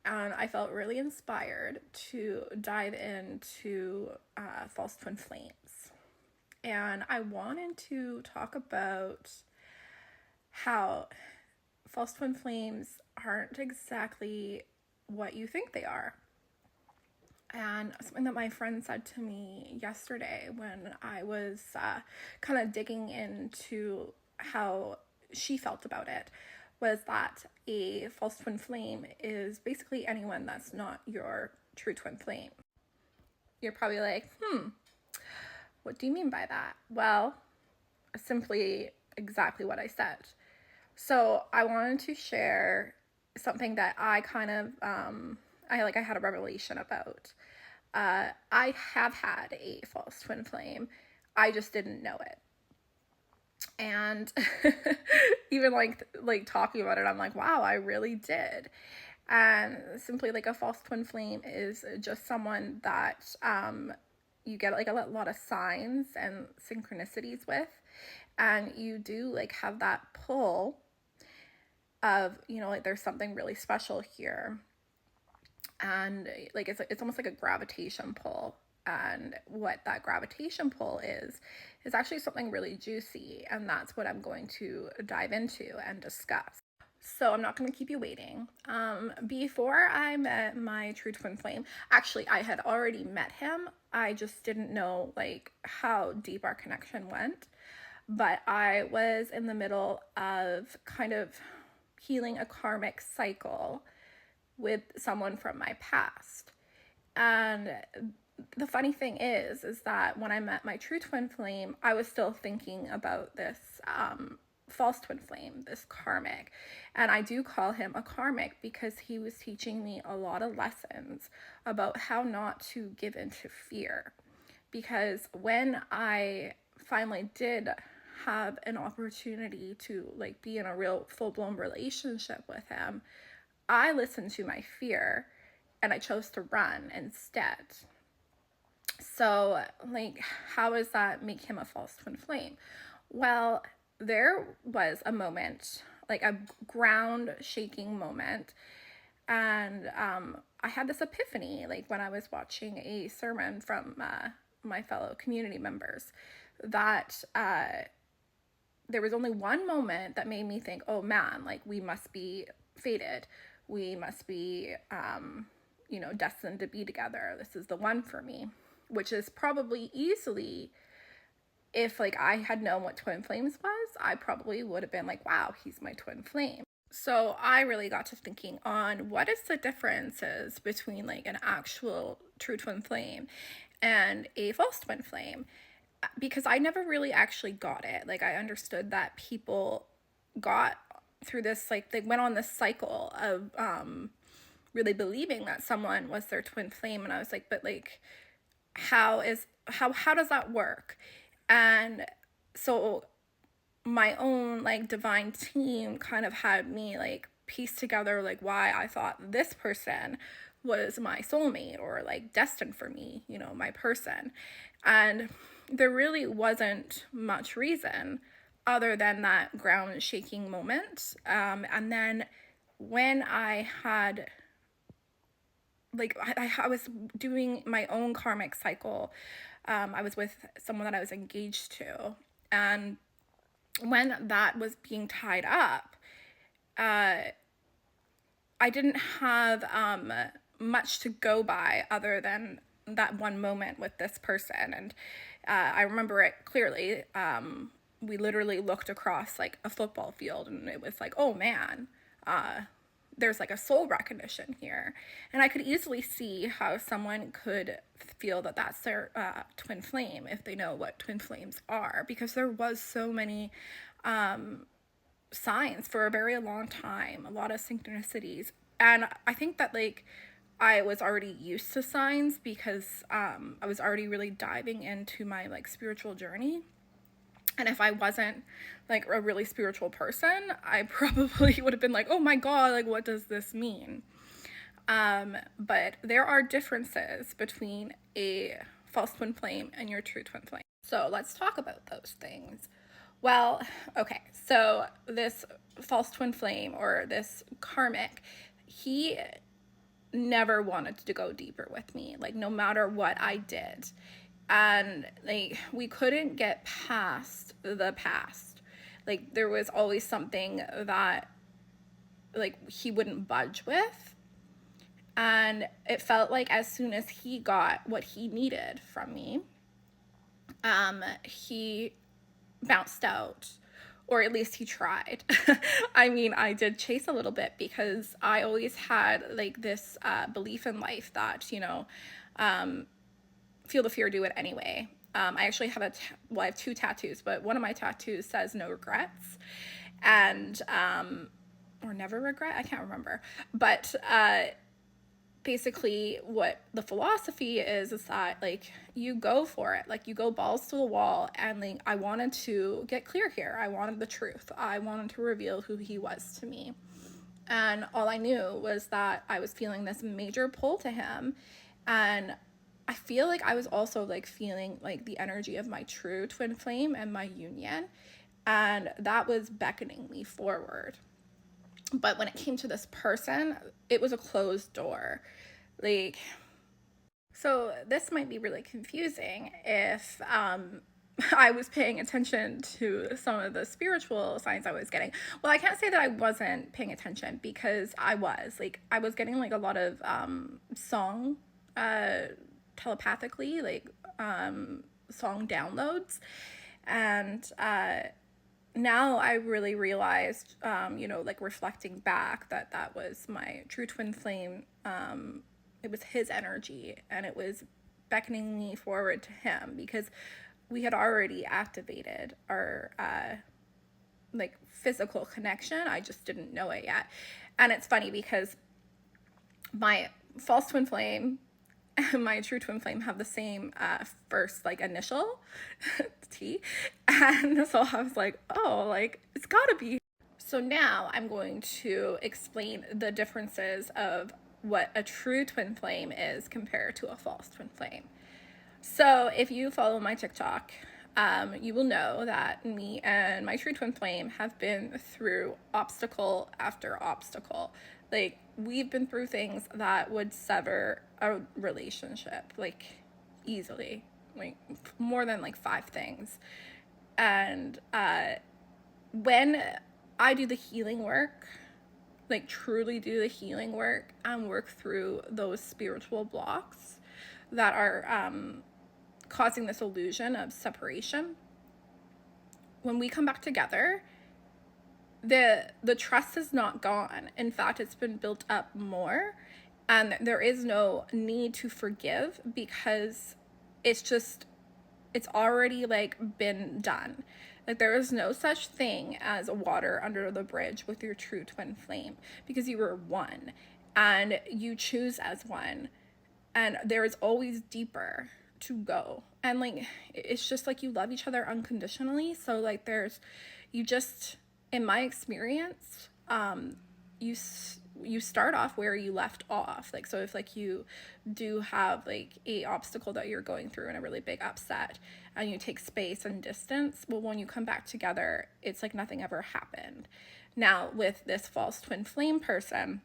and I felt really inspired to dive into false twin flames. And I wanted to talk about how false twin flames aren't exactly what you think they are. And something that my friend said to me yesterday when I was kind of digging into how she felt about it was that a false twin flame is basically anyone that's not your true twin flame. You're probably like, what do you mean by that? Well, simply exactly what I said. So I wanted to share something that I kind of, I had a revelation about. I have had a false twin flame. I just didn't know it. And even like talking about it, I'm like, wow, I really did. And simply like a false twin flame is just someone that you get like a lot of signs and synchronicities with, and you do like have that pull of, like there's something really special here. And like it's almost like a gravitation pull, and what that gravitation pull is actually something really juicy, and that's what I'm going to dive into and discuss. So I'm not going to keep you waiting. Before I met my true twin flame, actually I had already met him. I just didn't know like how deep our connection went. But I was in the middle of kind of healing a karmic cycle with someone from my past. And the funny thing is that when I met my true twin flame, I was still thinking about this false twin flame, this karmic. And I do call him a karmic because he was teaching me a lot of lessons about how not to give into fear. Because when I finally did have an opportunity to like be in a real full-blown relationship with him, I listened to my fear and I chose to run instead. So, like, how does that make him a false twin flame? Well, there was a moment, like a ground shaking moment, and I had this epiphany, like when I was watching a sermon from my fellow community members, that there was only one moment that made me think, oh man, like we must be fated. We must be, destined to be together. This is the one for me, which is probably easily, if like I had known what twin flames was, I probably would have been like, wow, he's my twin flame. So I really got to thinking on what is the differences between like an actual true twin flame and a false twin flame, because I never really actually got it. Like I understood that people got through this, like they went on this cycle of really believing that someone was their twin flame, and I was like, but like how does that work? And so my own like divine team kind of had me like piece together like why I thought this person was my soulmate or like destined for me, my person. And there really wasn't much reason other than that ground shaking moment. And then when I had like I was doing my own karmic cycle, I was with someone that I was engaged to, and when that was being tied up, I didn't have much to go by other than that one moment with this person. And I remember it clearly. We literally looked across like a football field, and it was like, oh man, there's like a soul recognition here. And I could easily see how someone could feel that that's their twin flame if they know what twin flames are, because there was so many signs for a very long time, a lot of synchronicities. And I think that like I was already used to signs because I was already really diving into my like spiritual journey. And if I wasn't like a really spiritual person, I probably would have been like, oh my God, like what does this mean? But there are differences between a false twin flame and your true twin flame. So let's talk about those things. Well, okay, so this false twin flame or this karmic, he never wanted to go deeper with me, like no matter what I did. And like we couldn't get past the past. Like there was always something that like he wouldn't budge with. And it felt like as soon as he got what he needed from me, he bounced out, or at least he tried. I mean, I did chase a little bit because I always had like this belief in life that, you know, feel the fear, do it anyway. I actually have I have 2 tattoos, but one of my tattoos says no regrets, and or never regret. I can't remember, but basically what the philosophy is that like you go for it, like you go balls to the wall. And like I wanted to get clear here. I wanted the truth. I wanted to reveal who he was to me. And all I knew was that I was feeling this major pull to him. And I feel like I was also like feeling like the energy of my true twin flame and my union. And that was beckoning me forward. But when it came to this person, it was a closed door. Like, so this might be really confusing if I was paying attention to some of the spiritual signs I was getting. Well, I can't say that I wasn't paying attention, because I was. Like, I was getting like a lot of song telepathically, like song downloads. And now I really realized, you know, like reflecting back, that that was my true twin flame. It was his energy, and it was beckoning me forward to him, because we had already activated our like physical connection. I just didn't know it yet. And it's funny because my false twin flame and my true twin flame have the same first like initial T. And so I was like, oh, like it's gotta be. So now I'm going to explain the differences of what a true twin flame is compared to a false twin flame. So if you follow my TikTok, you will know that me and my true twin flame have been through obstacle after obstacle. Like, we've been through things that would sever a relationship, like, easily. Like, more than, like, 5 things. And when I do the healing work, like, truly do the healing work and work through those spiritual blocks that are causing this illusion of separation, when we come back together, the trust is not gone. In fact, it's been built up more, and there is no need to forgive, because it's already like been done. Like, there is no such thing as water under the bridge with your true twin flame, because you are one and you choose as one, and there is always deeper to go. And like, it's just like you love each other unconditionally. So like you just, in my experience, you start off where you left off. Like, so if like you do have like a obstacle that you're going through and a really big upset, and you take space and distance, well, when you come back together, it's like nothing ever happened. Now with this false twin flame person,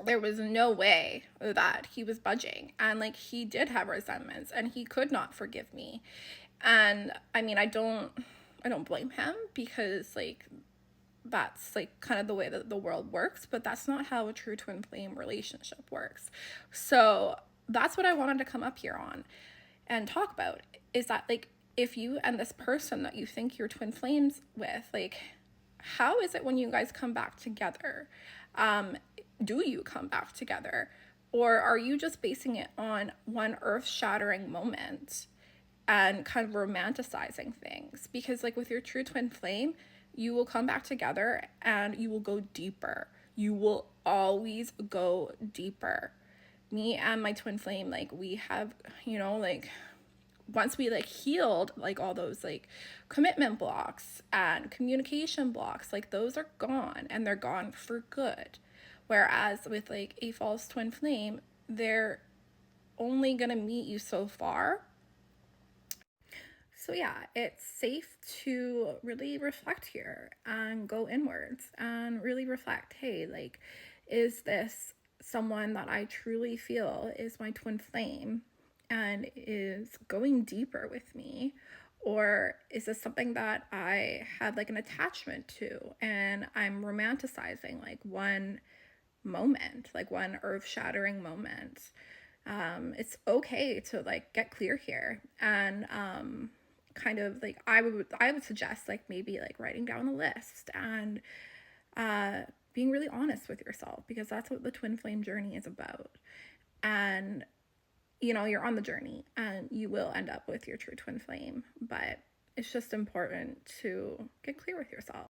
there was no way that he was budging, and like he did have resentments, and he could not forgive me. And I mean, I don't blame him, because like that's like kind of the way that the world works, but that's not how a true twin flame relationship works. So that's what I wanted to come up here on and talk about, is that like, if you and this person that you think you're twin flames with, like, how is it when you guys come back together? Do you come back together? Or are you just basing it on one earth-shattering moment and kind of romanticizing things? Because like with your true twin flame, you will come back together and you will go deeper. You will always go deeper. Me and my twin flame, like, we have, you know, like, once we like healed like all those like commitment blocks and communication blocks, like those are gone, and they're gone for good. Whereas with like a false twin flame, they're only gonna meet you so far. So yeah, it's safe to really reflect here and go inwards and really reflect, hey, like, is this someone that I truly feel is my twin flame and is going deeper with me? Or is this something that I had like an attachment to and I'm romanticizing like one moment, like one earth shattering moment? It's okay to like get clear here and kind of like I would suggest like maybe like writing down a list and being really honest with yourself, because that's what the twin flame journey is about. And you're on the journey and you will end up with your true twin flame, but it's just important to get clear with yourself.